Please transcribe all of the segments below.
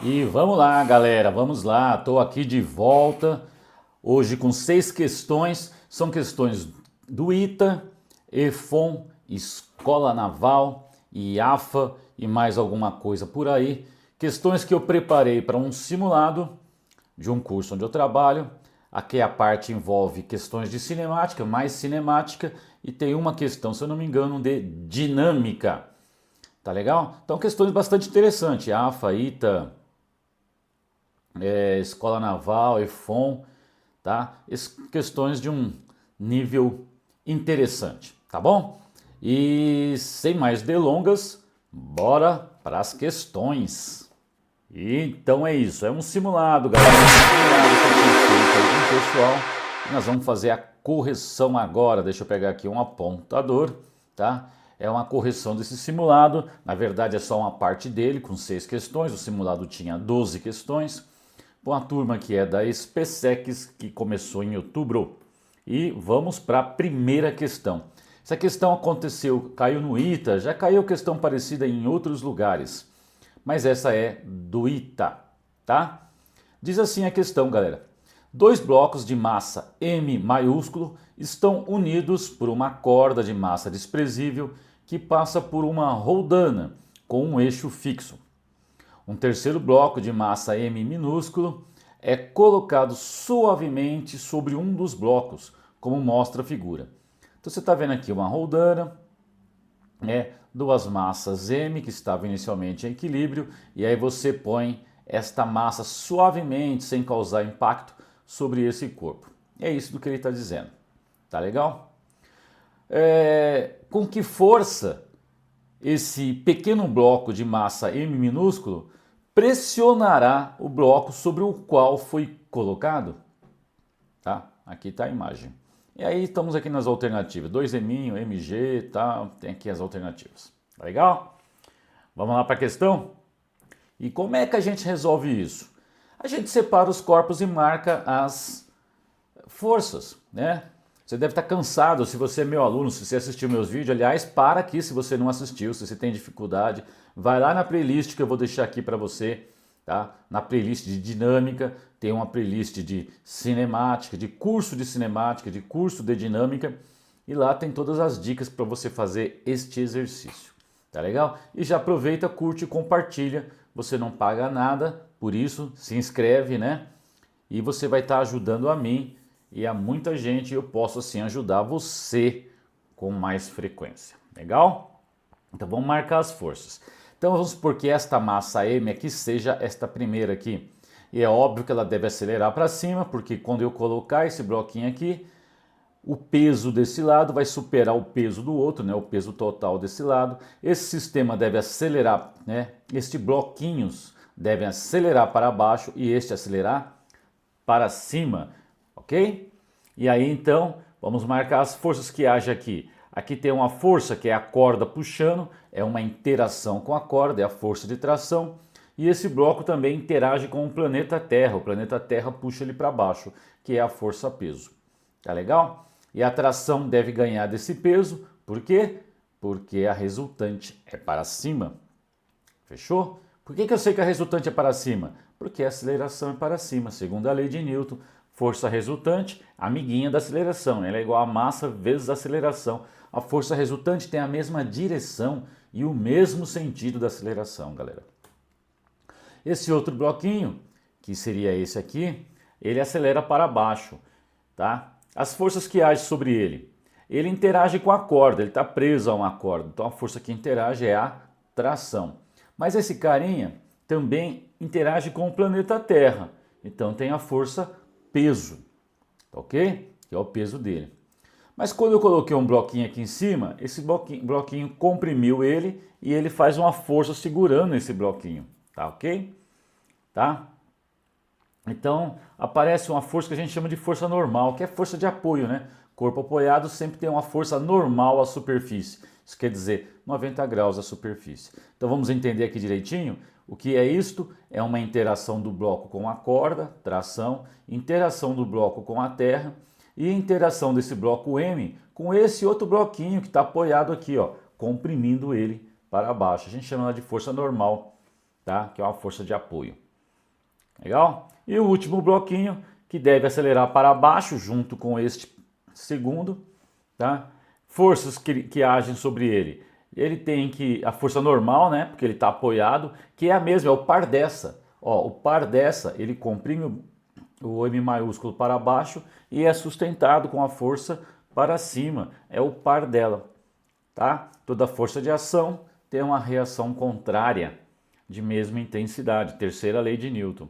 E vamos lá, galera, vamos lá. Estou aqui de volta hoje com 6 questões. São questões do ITA, EFON, Escola Naval, IAFA e mais alguma coisa por aí. Questões que eu preparei para um simulado de um curso onde eu trabalho. Aqui a parte envolve questões de cinemática, mais cinemática, e tem uma questão, se eu não me engano, de dinâmica. Tá legal? Então questões bastante interessantes. AFA, ITA, Escola Naval, EFON, tá? Questões de um nível interessante, tá bom? E sem mais delongas, bora para as questões. E então é isso, é um simulado, galera. Um simulado que eu tenho feito aí com o pessoal. Nós vamos fazer a correção agora. Deixa eu pegar aqui um apontador, tá? É uma correção desse simulado. Na verdade é só uma parte dele, com 6 questões. O simulado tinha 12 questões. Uma turma que é da SpaceX, que começou em outubro. E vamos para a primeira questão. Essa questão aconteceu, caiu no ITA, já caiu questão parecida em outros lugares. Mas essa é do ITA, tá? Diz assim a questão, galera. 2 blocos de massa M maiúsculo estão unidos por uma corda de massa desprezível que passa por uma roldana com um eixo fixo. Um terceiro bloco de massa M minúsculo é colocado suavemente sobre um dos blocos, como mostra a figura. Então você está vendo aqui uma roldana, duas massas M que estavam inicialmente em equilíbrio, e aí você põe esta massa suavemente, sem causar impacto, sobre esse corpo. É isso do que ele está dizendo. Tá legal? Com que força esse pequeno bloco de massa M minúsculo pressionará o bloco sobre o qual foi colocado? Tá? Aqui está a imagem. E aí estamos aqui nas alternativas, 2M, MG, tá? Tem aqui as alternativas. Tá legal? Vamos lá para a questão? E como é que a gente resolve isso? A gente separa os corpos e marca as forças, né? Você deve estar cansado, se você é meu aluno, se você assistiu meus vídeos, aliás, para aqui se você não assistiu, se você tem dificuldade, vai lá na playlist que eu vou deixar aqui para você, tá? Na playlist de dinâmica, tem uma playlist de cinemática, de curso de cinemática, de curso de dinâmica, e lá tem todas as dicas para você fazer este exercício, tá legal? E já aproveita, curte e compartilha, você não paga nada, por isso se inscreve, né? E você vai estar ajudando a mim e a muita gente, eu posso assim ajudar você com mais frequência. Legal? Então vamos marcar as forças. Então vamos supor que esta massa M aqui seja esta primeira aqui. E é óbvio que ela deve acelerar para cima, porque quando eu colocar esse bloquinho aqui, o peso desse lado vai superar o peso do outro, né? O peso total desse lado. Esse sistema deve acelerar, né? Estes bloquinhos devem acelerar para baixo e este acelerar para cima, ok? E aí então, vamos marcar as forças que haja aqui. Aqui tem uma força que é a corda puxando, é uma interação com a corda, é a força de tração. E esse bloco também interage com o planeta Terra puxa ele para baixo, que é a força peso. Tá legal? E a tração deve ganhar desse peso, por quê? Porque a resultante é para cima. Fechou? Por que eu sei que a resultante é para cima? Porque a aceleração é para cima, segundo a lei de Newton. Força resultante, amiguinha da aceleração, ela é igual a massa vezes a aceleração. A força resultante tem a mesma direção e o mesmo sentido da aceleração, galera. Esse outro bloquinho, que seria esse aqui, ele acelera para baixo, tá? As forças que agem sobre ele. Ele interage com a corda, ele está preso a uma corda, então a força que interage é a tração. Mas esse carinha também interage com o planeta Terra, então tem a força peso, ok? Que é o peso dele. Mas quando eu coloquei um bloquinho aqui em cima, esse bloquinho comprimiu ele e ele faz uma força segurando esse bloquinho, tá ok? Tá? Então aparece uma força que a gente chama de força normal, que é força de apoio, né? Corpo apoiado sempre tem uma força normal à superfície. Isso quer dizer 90 graus à superfície. Então vamos entender aqui direitinho. O que é isto? É uma interação do bloco com a corda, tração, interação do bloco com a terra e interação desse bloco M com esse outro bloquinho que está apoiado aqui, ó, comprimindo ele para baixo. A gente chama ela de força normal, tá? Que é uma força de apoio. Legal? E o último bloquinho, que deve acelerar para baixo junto com este segundo, tá? Forças que agem sobre ele. Ele tem que a força normal, né? Porque ele está apoiado, que é a mesma, é o par dessa. Ó, o par dessa, ele comprime o M maiúsculo para baixo e é sustentado com a força para cima. É o par dela, tá? Toda força de ação tem uma reação contrária de mesma intensidade, terceira lei de Newton,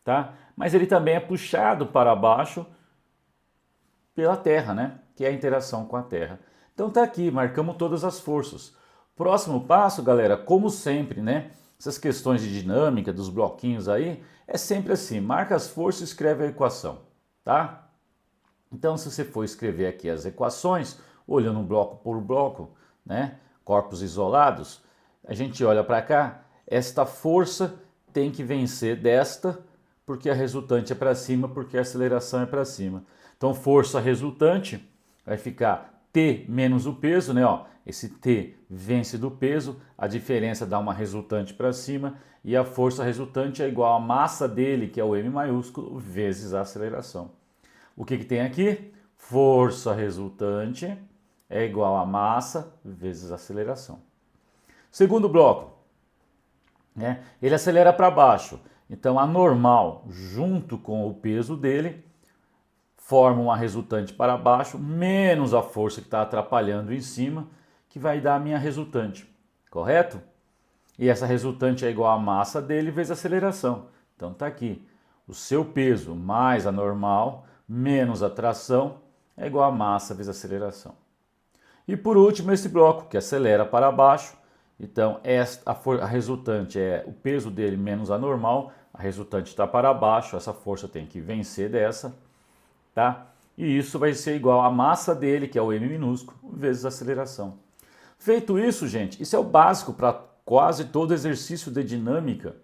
tá? Mas ele também é puxado para baixo pela Terra, né? Que é a interação com a Terra. Então tá aqui, marcamos todas as forças. Próximo passo, galera, como sempre, né? Essas questões de dinâmica dos bloquinhos aí, é sempre assim, marca as forças e escreve a equação, tá? Então, se você for escrever aqui as equações, olhando bloco por bloco, né? Corpos isolados, a gente olha para cá, esta força tem que vencer desta, porque a resultante é para cima, porque a aceleração é para cima. Então, força resultante vai ficar T menos o peso, né? Ó, esse T vence do peso, a diferença dá uma resultante para cima, e a força resultante é igual à massa dele, que é o M maiúsculo, vezes a aceleração. O que tem aqui? Força resultante é igual a massa vezes a aceleração. Segundo bloco, né? Ele acelera para baixo. Então a normal, junto com o peso dele, forma uma resultante para baixo, menos a força que está atrapalhando em cima, que vai dar a minha resultante. Correto? E essa resultante é igual à massa dele vezes a aceleração. Então está aqui. O seu peso mais a normal menos a tração é igual a massa vezes a aceleração. E por último, esse bloco que acelera para baixo. Então a resultante é o peso dele menos a normal. A resultante está para baixo, essa força tem que vencer dessa, tá? E isso vai ser igual à massa dele, que é o M minúsculo, vezes a aceleração. Feito isso, gente, isso é o básico para quase todo exercício de dinâmica,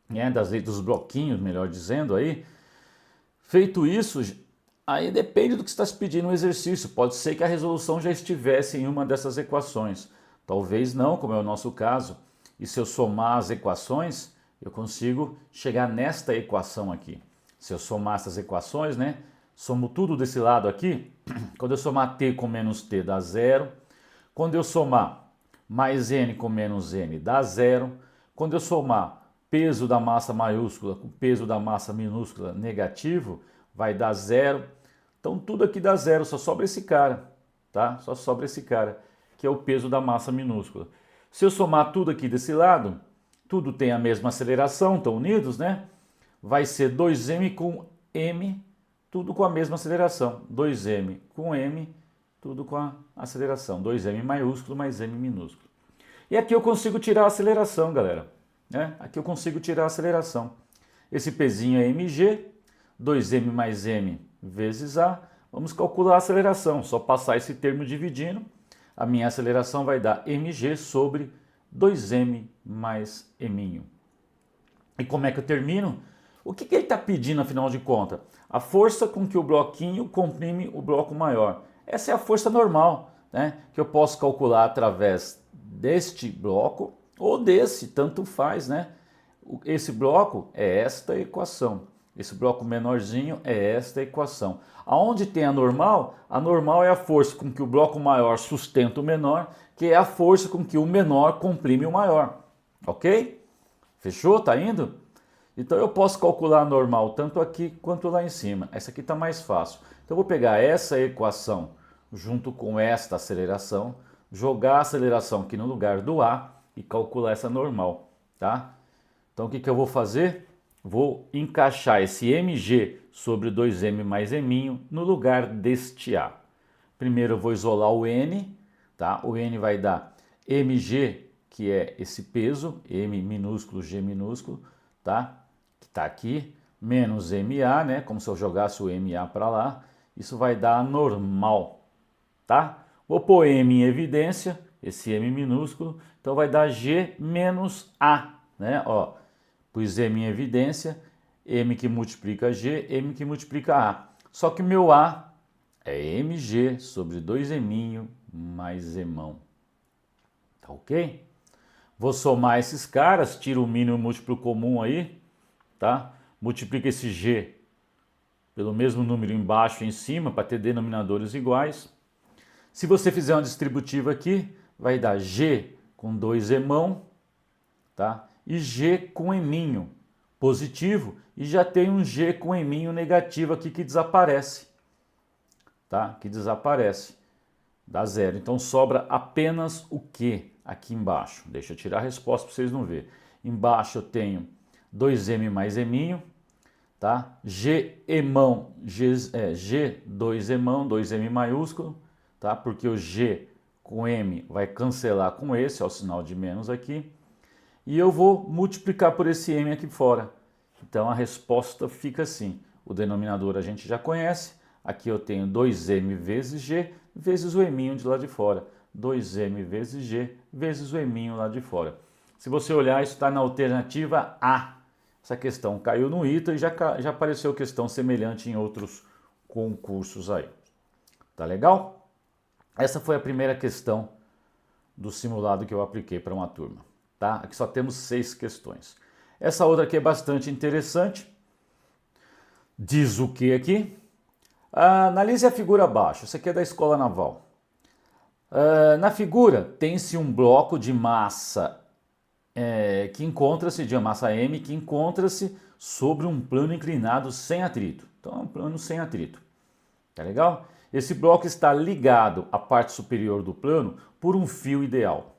né, das leis dos bloquinhos, melhor dizendo aí. Feito isso, aí depende do que você está se pedindo no exercício. Pode ser que a resolução já estivesse em uma dessas equações. Talvez não, como é o nosso caso. E se eu somar as equações, eu consigo chegar nesta equação aqui. Se eu somar essas equações, né? Somo tudo desse lado aqui. Quando eu somar t com menos t dá zero. Quando eu somar mais n com menos n dá zero. Quando eu somar peso da massa maiúscula com peso da massa minúscula negativo, vai dar zero. Então tudo aqui dá zero, só sobra esse cara, tá? Só sobra esse cara, que é o peso da massa minúscula. Se eu somar tudo aqui desse lado, tudo tem a mesma aceleração, estão unidos, né? Vai ser 2m com m, tudo com a mesma aceleração. 2m com m, tudo com a aceleração. 2m maiúsculo mais m minúsculo. E aqui eu consigo tirar a aceleração, galera. Né? Aqui eu consigo tirar a aceleração. Esse pezinho é mg, 2m mais m vezes a. Vamos calcular a aceleração, só passar esse termo dividindo. A minha aceleração vai dar mg sobre 2m mais m. E como é que eu termino? O que ele está pedindo, afinal de contas? A força com que o bloquinho comprime o bloco maior. Essa é a força normal, né? Que eu posso calcular através deste bloco ou desse, tanto faz, né? Esse bloco é esta equação. Esse bloco menorzinho é esta equação. Aonde tem a normal é a força com que o bloco maior sustenta o menor, que é a força com que o menor comprime o maior. Ok? Fechou? Tá indo? Então eu posso calcular a normal tanto aqui quanto lá em cima. Essa aqui está mais fácil. Então eu vou pegar essa equação junto com esta aceleração, jogar a aceleração aqui no lugar do A e calcular essa normal, tá? Então o que eu vou fazer? Vou encaixar esse mg sobre 2m mais m no lugar deste A. Primeiro eu vou isolar o n, tá? O n vai dar mg, que é esse peso, m minúsculo, g minúsculo, tá? Que está aqui, menos ma, né? Como se eu jogasse o ma para lá. Isso vai dar a normal, tá? Vou pôr m em evidência, esse m minúsculo, então vai dar g menos a, né? Ó, pus m em evidência, m que multiplica g, m que multiplica a. Só que meu a é mg sobre 2m mais emão. Tá ok? Vou somar esses caras, tiro o mínimo múltiplo comum aí. tá? Multiplica esse g pelo mesmo número embaixo e em cima para ter denominadores iguais. Se você fizer uma distributiva aqui, vai dar g com 2 emão, tá? E g com eminho positivo, e já tem um g com eminho negativo aqui que desaparece, tá? Que desaparece, dá zero. Então sobra apenas o Q aqui embaixo. Deixa eu tirar a resposta para vocês não verem. Embaixo eu tenho 2m mais eminho, tá? G emão, G 2 emão, 2m maiúsculo, tá? Porque o G com M vai cancelar com esse, ó, o sinal de menos aqui. E eu vou multiplicar por esse M aqui fora. Então a resposta fica assim. O denominador a gente já conhece. Aqui eu tenho 2m vezes G vezes o eminho de lá de fora. 2m vezes G vezes o eminho lá de fora. Se você olhar, isso está na alternativa A. Essa questão caiu no ITA e já apareceu questão semelhante em outros concursos aí. Tá legal? Essa foi a primeira questão do simulado que eu apliquei para uma turma. Tá? Aqui só temos 6 questões. Essa outra aqui é bastante interessante. Diz o que aqui? Analise a figura abaixo. Isso aqui é da Escola Naval. Na figura tem-se um bloco de massa que encontra-se, de massa M, que encontra-se sobre um plano inclinado sem atrito. Então é um plano sem atrito. Tá legal? Esse bloco está ligado à parte superior do plano por um fio ideal.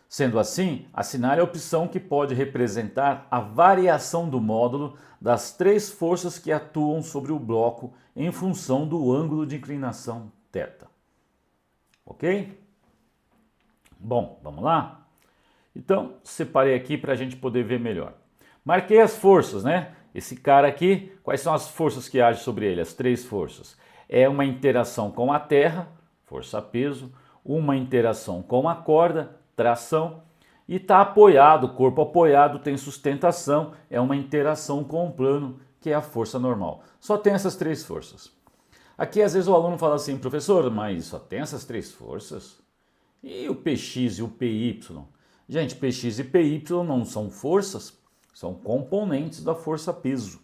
Sendo assim, assinale a opção que pode representar a variação do módulo das 3 forças que atuam sobre o bloco em função do ângulo de inclinação θ. Ok? Bom, vamos lá? Então, separei aqui para a gente poder ver melhor. Marquei as forças, né? Esse cara aqui, quais são as forças que agem sobre ele? As 3 forças. É uma interação com a terra, força-peso, uma interação com a corda, tração, e está apoiado, corpo apoiado tem sustentação, é uma interação com o plano, que é a força normal. Só tem essas 3 forças. Aqui às vezes o aluno fala assim, professor, mas só tem essas 3 forças? E o Px e o Py? Gente, Px e Py não são forças, são componentes da força-peso,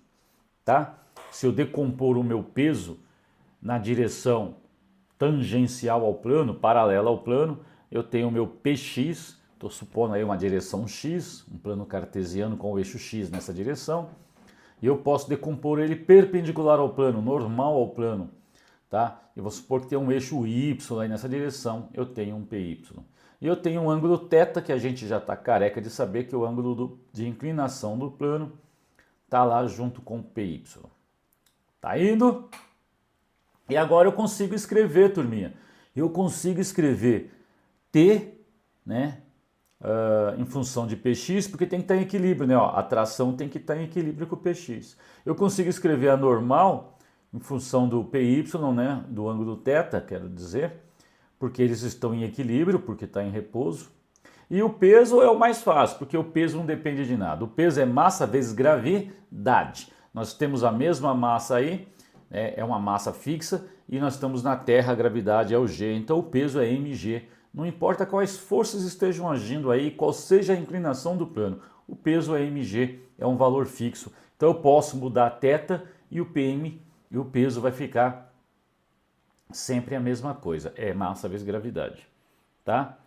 tá? Se eu decompor o meu peso na direção tangencial ao plano, paralela ao plano, eu tenho o meu Px, estou supondo aí uma direção x, um plano cartesiano com o eixo x nessa direção, e eu posso decompor ele perpendicular ao plano, normal ao plano, tá? Eu vou supor que tem um eixo y aí nessa direção, eu tenho um Py. E eu tenho um ângulo θ, que a gente já está careca de saber que o ângulo de inclinação do plano está lá junto com o Py. Tá indo? E agora eu consigo escrever, turminha. Eu consigo escrever T, né, em função de Px, porque tem que estar em equilíbrio, né? Ó, a tração tem que estar em equilíbrio com o Px. Eu consigo escrever a normal em função do Py, né, do ângulo θ, quero dizer, porque eles estão em equilíbrio, porque está em repouso. E o peso é o mais fácil, porque o peso não depende de nada. O peso é massa vezes gravidade. Nós temos a mesma massa aí, é uma massa fixa, e nós estamos na Terra, a gravidade é o G, então o peso é mg. Não importa quais forças estejam agindo aí, qual seja a inclinação do plano, o peso é mg, é um valor fixo. Então eu posso mudar a θ e o Pm, e o peso vai ficar sempre a mesma coisa, é massa vezes gravidade, tá?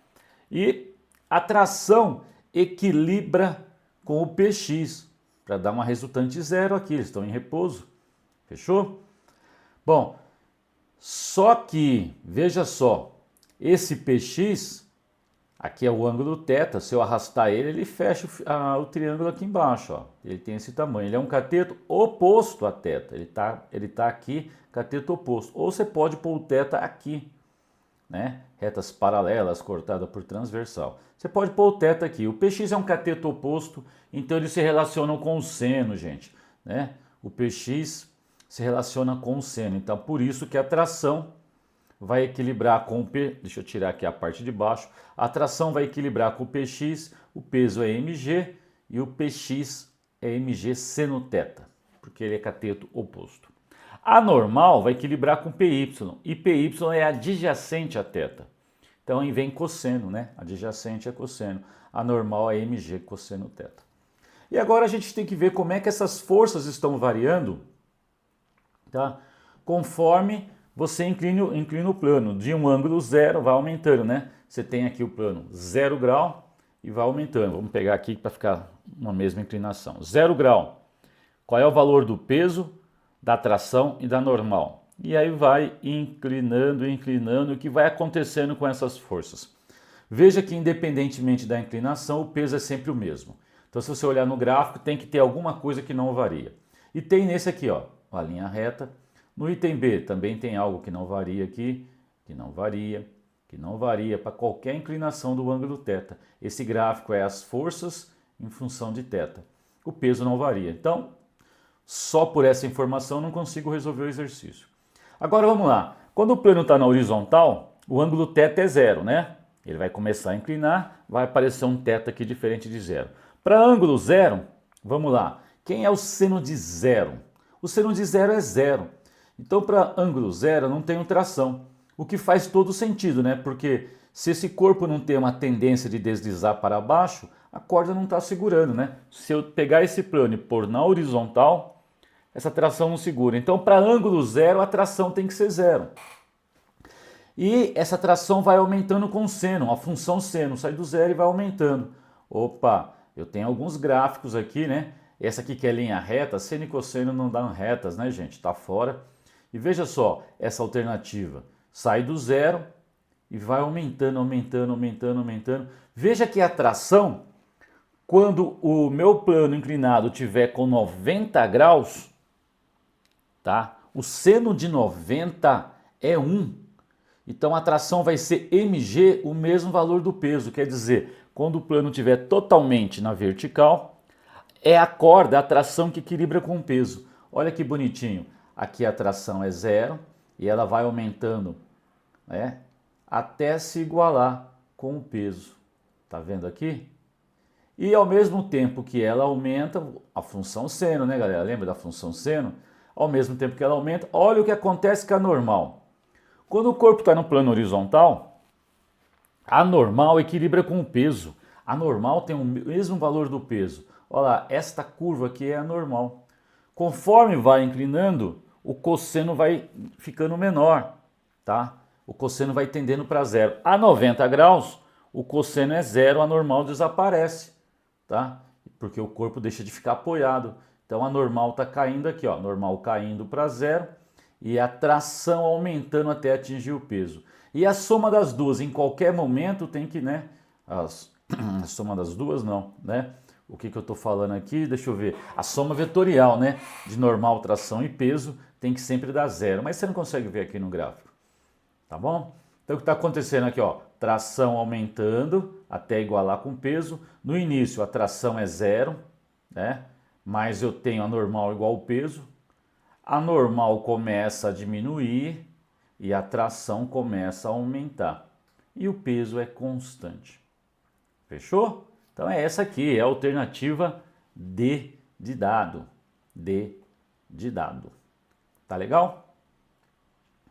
E a tração equilibra com o Px, para dar uma resultante zero aqui, eles estão em repouso, fechou? Bom, só que, veja só, esse Px, aqui é o ângulo θ, se eu arrastar ele, ele fecha o triângulo aqui embaixo, ó. Ele tem esse tamanho, ele é um cateto oposto a θ, ele tá aqui, cateto oposto. Ou você pode pôr o θ aqui, né? Retas paralelas cortadas por transversal. Você pode pôr o θ aqui. O Px é um cateto oposto, então eles se relacionam com o seno, gente, né? O Px se relaciona com o seno, então por isso que a tração vai equilibrar com o P, deixa eu tirar aqui a parte de baixo, a tração vai equilibrar com o Px, o peso é mg e o Px é mg seno θ, porque ele é cateto oposto. A normal vai equilibrar com Py, e Py é adjacente a θ. Então aí vem cosseno, né? Adjacente é cosseno. A normal é mg cosseno θ. E agora a gente tem que ver como é que essas forças estão variando, tá? Conforme você inclina o plano. De um ângulo zero vai aumentando, né? Você tem aqui o plano 0 grau e vai aumentando. Vamos pegar aqui para ficar uma mesma inclinação. 0 grau. Qual é o valor do peso, da tração e da normal? E aí vai inclinando, inclinando, o que vai acontecendo com essas forças. Veja que independentemente da inclinação, o peso é sempre o mesmo. Então se você olhar no gráfico, tem que ter alguma coisa que não varia. E tem nesse aqui, ó, a linha reta. No item B também tem algo que não varia aqui, que não varia para qualquer inclinação do ângulo θ. Esse gráfico é as forças em função de θ. O peso não varia. Então, só por essa informação não consigo resolver o exercício. Agora vamos lá. Quando o plano está na horizontal, o ângulo θ é zero, né? Ele vai começar a inclinar, vai aparecer um θ aqui diferente de zero. Para ângulo zero, vamos lá. Quem é o seno de zero? O seno de zero é zero. Então, para ângulo zero, não tem tração. O que faz todo sentido, né? Porque se esse corpo não tem uma tendência de deslizar para baixo, a corda não está segurando, né? Se eu pegar esse plano e pôr na horizontal, essa tração não segura. Então, para ângulo zero, a tração tem que ser zero. E essa tração vai aumentando com o seno, a função seno sai do zero e vai aumentando. Opa, eu tenho alguns gráficos aqui, né? Essa aqui que é linha reta, seno e cosseno não dão retas, né, gente? Tá fora. E veja só, essa alternativa sai do zero e vai aumentando, aumentando, aumentando, aumentando. Veja que a tração, quando o meu plano inclinado tiver com 90 graus, tá? O seno de 90 é 1. Então a tração vai ser mg, o mesmo valor do peso. Quer dizer, quando o plano estiver totalmente na vertical, é a corda, a tração que equilibra com o peso. Olha que bonitinho. Aqui a tração é zero e ela vai aumentando, né, até se igualar com o peso. Tá vendo aqui? E ao mesmo tempo que ela aumenta, a função seno, né, galera? Lembra da função seno? Ao mesmo tempo que ela aumenta, olha o que acontece com a normal. Quando o corpo está no plano horizontal, a normal equilibra com o peso. A normal tem o mesmo valor do peso. Olha lá, esta curva aqui é a normal. Conforme vai inclinando, o cosseno vai ficando menor, tá? O cosseno vai tendendo para zero. A 90 graus, o cosseno é zero, a normal desaparece, tá? Porque o corpo deixa de ficar apoiado. Então a normal está caindo aqui, ó, normal caindo para zero e a tração aumentando até atingir o peso. E a soma das duas, em qualquer momento, tem que, né? A soma das duas não, né? O que eu estou falando aqui? Deixa eu ver. A soma vetorial, né? De normal, tração e peso tem que sempre dar zero. Mas você não consegue ver aqui no gráfico. Tá bom? Então o que está acontecendo aqui, ó? Tração aumentando até igualar com peso. No início a tração é zero, né? Mas eu tenho a normal igual ao peso. A normal começa a diminuir e a tração começa a aumentar. E o peso é constante. Fechou? Então é essa aqui, é a alternativa D de dado. D de dado. Tá legal?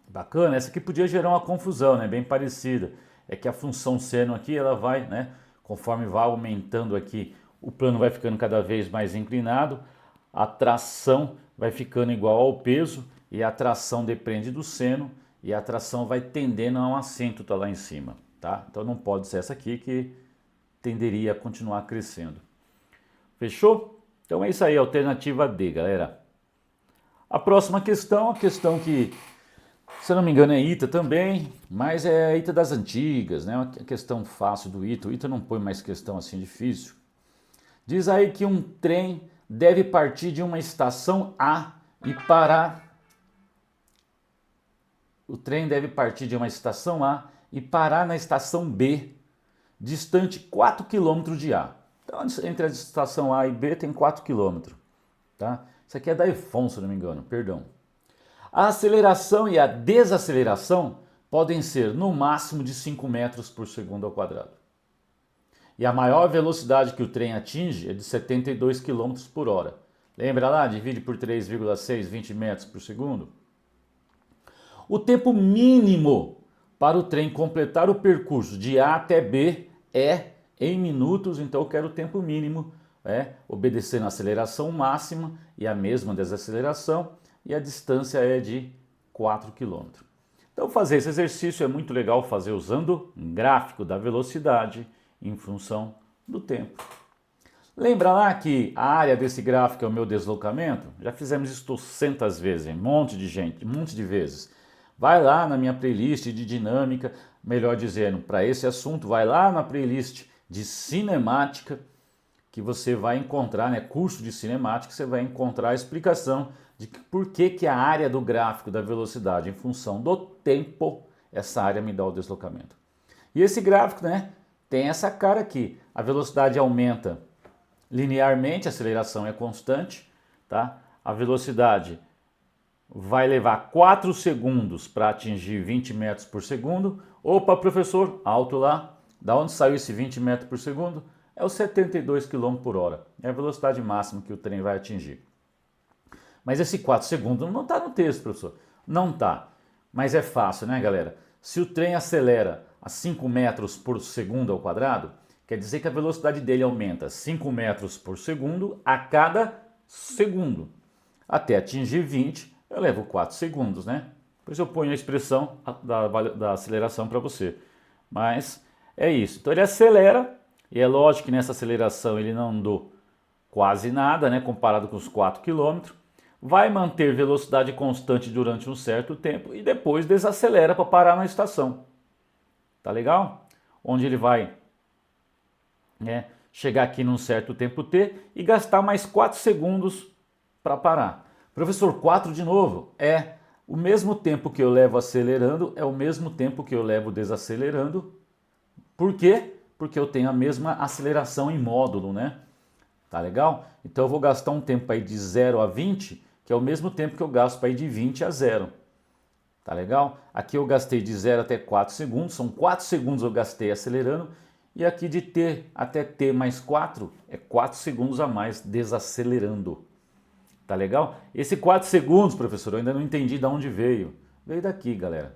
Bacana, essa aqui podia gerar uma confusão, né? Bem parecida. É que a função seno aqui, ela vai, né? Conforme vai aumentando aqui, o plano vai ficando cada vez mais inclinado, a tração vai ficando igual ao peso e a tração depende do seno e a tração vai tendendo a um assento lá em cima, tá? Então não pode ser essa aqui que tenderia a continuar crescendo. Fechou? Então é isso aí, alternativa D, galera. A próxima questão, a questão que, se eu não me engano, é ITA também, mas é a ITA das antigas, né? Uma questão fácil do ITA. O ITA não põe mais questão assim difícil. Diz aí que um trem deve partir de uma estação A e parar. O trem deve partir de uma estação A e parar na estação B, distante 4 km de A. Então, entre a estação A e B tem 4 km. Tá? Isso aqui é da EFON, se não me engano, perdão. A aceleração e a desaceleração podem ser no máximo de 5 metros por segundo ao quadrado. E a maior velocidade que o trem atinge é de 72 km por hora. Lembra lá? Divide por 3,6, 20 metros por segundo. O tempo mínimo para o trem completar o percurso de A até B é em minutos, então eu quero o tempo mínimo obedecendo a aceleração máxima e a mesma desaceleração, e a distância é de 4 km. Então fazer esse exercício é muito legal fazer usando um gráfico da velocidade em função do tempo. Lembra lá que a área desse gráfico é o meu deslocamento? Já fizemos isso 200 vezes, um monte de gente, um monte de vezes. Vai lá na minha playlist de dinâmica, melhor dizendo, para esse assunto, vai lá na playlist de cinemática, que você vai encontrar, curso de cinemática, você vai encontrar a explicação de por que a área do gráfico da velocidade em função do tempo, essa área me dá o deslocamento. E esse gráfico, tem essa cara aqui, a velocidade aumenta linearmente, a aceleração é constante, tá? A velocidade vai levar 4 segundos para atingir 20 metros por segundo. Opa, professor, alto lá, da onde saiu esse 20 metros por segundo? É os 72 km por hora, é a velocidade máxima que o trem vai atingir. Mas esse 4 segundos não está no texto, professor. Não está, mas é fácil, né, galera? Se o trem acelera a 5 metros por segundo ao quadrado, quer dizer que a velocidade dele aumenta 5 metros por segundo a cada segundo. Até atingir 20, eu levo 4 segundos, né? Depois eu ponho a expressão da aceleração para você. Mas é isso. Então ele acelera, e é lógico que nessa aceleração ele não andou quase nada, comparado com os 4 km. Vai manter velocidade constante durante um certo tempo e depois desacelera para parar na estação. Tá legal? Onde ele vai chegar aqui num certo tempo t e gastar mais 4 segundos para parar. Professor, 4 de novo? É o mesmo tempo que eu levo acelerando, é o mesmo tempo que eu levo desacelerando. Por quê? Porque eu tenho a mesma aceleração em módulo, Tá legal? Então eu vou gastar um tempo aí de 0 a 20, que é o mesmo tempo que eu gasto para ir de 20 a 0. Tá legal? Aqui eu gastei de 0 até 4 segundos, são 4 segundos eu gastei acelerando, e aqui de t até t mais 4 é 4 segundos a mais desacelerando. Tá legal? Esse 4 segundos, professor, eu ainda não entendi de onde veio. Veio daqui, galera,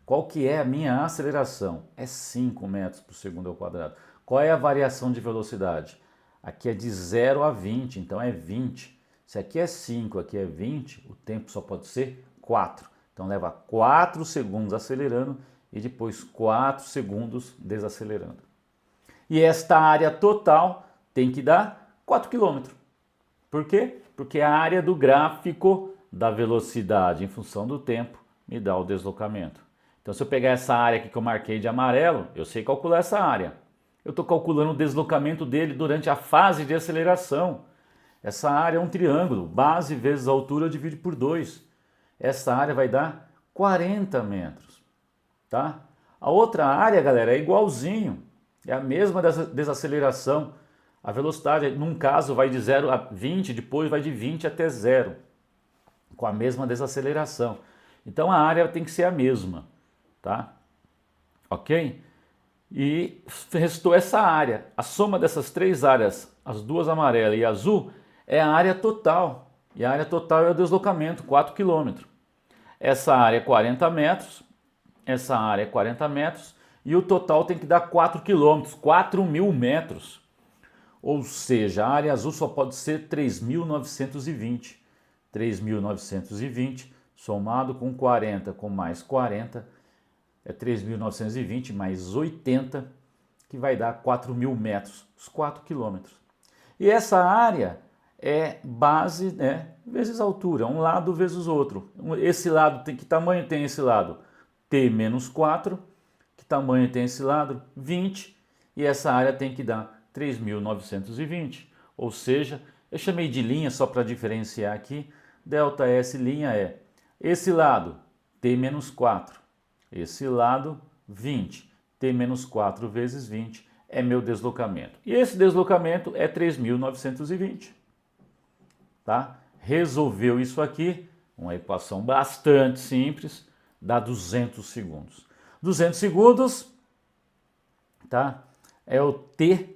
Qual que é a minha aceleração? É 5 metros por segundo ao quadrado. Qual é a variação de velocidade? Aqui é de 0 a 20, então é 20. Se aqui é 5, aqui é 20, o tempo só pode ser 4. Então leva 4 segundos acelerando e depois 4 segundos desacelerando. E esta área total tem que dar 4 km. Por quê? Porque a área do gráfico da velocidade em função do tempo me dá o deslocamento. Então se eu pegar essa área aqui que eu marquei de amarelo, eu sei calcular essa área. Eu estou calculando o deslocamento dele durante a fase de aceleração. Essa área é um triângulo, base vezes altura divide por 2. Essa área vai dar 40 metros, tá? A outra área, galera, é igualzinho, é a mesma desaceleração. A velocidade, num caso, vai de 0 a 20, depois vai de 20 até 0, com a mesma desaceleração. Então a área tem que ser a mesma, tá? Ok? E restou essa área. A soma dessas três áreas, as duas amarelas e azul, é a área total. E a área total é o deslocamento, 4 km. Essa área é 40 metros, essa área é 40 metros, e o total tem que dar 4 km, 4.000 metros. Ou seja, a área azul só pode ser 3.920. 3.920 somado com 40 com mais 40 é 3.920 mais 80, que vai dar 4.000 metros, os 4 quilômetros. E essa área é base, vezes altura, um lado vezes o outro. Esse lado, que tamanho tem esse lado? T menos 4. Que tamanho tem esse lado? 20. E essa área tem que dar 3.920. Ou seja, eu chamei de linha só para diferenciar aqui. Delta S linha é esse lado, T menos 4. Esse lado, 20. T menos 4 vezes 20 é meu deslocamento. E esse deslocamento é 3.920. Tá? Resolveu isso aqui, uma equação bastante simples, dá 200 segundos. 200 segundos, tá? É o T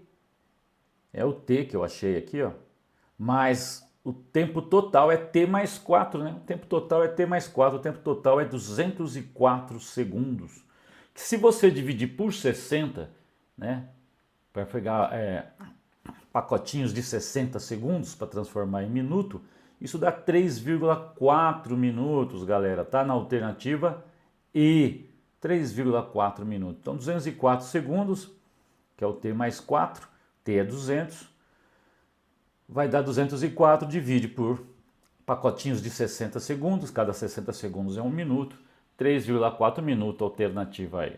que eu achei aqui, ó. Mas o tempo total é T mais 4, O tempo total é T mais 4, o tempo total é 204 segundos. Que se você dividir por 60, para pegar pacotinhos de 60 segundos para transformar em minuto, isso dá 3,4 minutos, galera, tá? Na alternativa E, 3,4 minutos. Então 204 segundos, que é o T mais 4, T é 200, vai dar 204, divide por pacotinhos de 60 segundos, cada 60 segundos é 1 minuto, 3,4 minutos, alternativa E.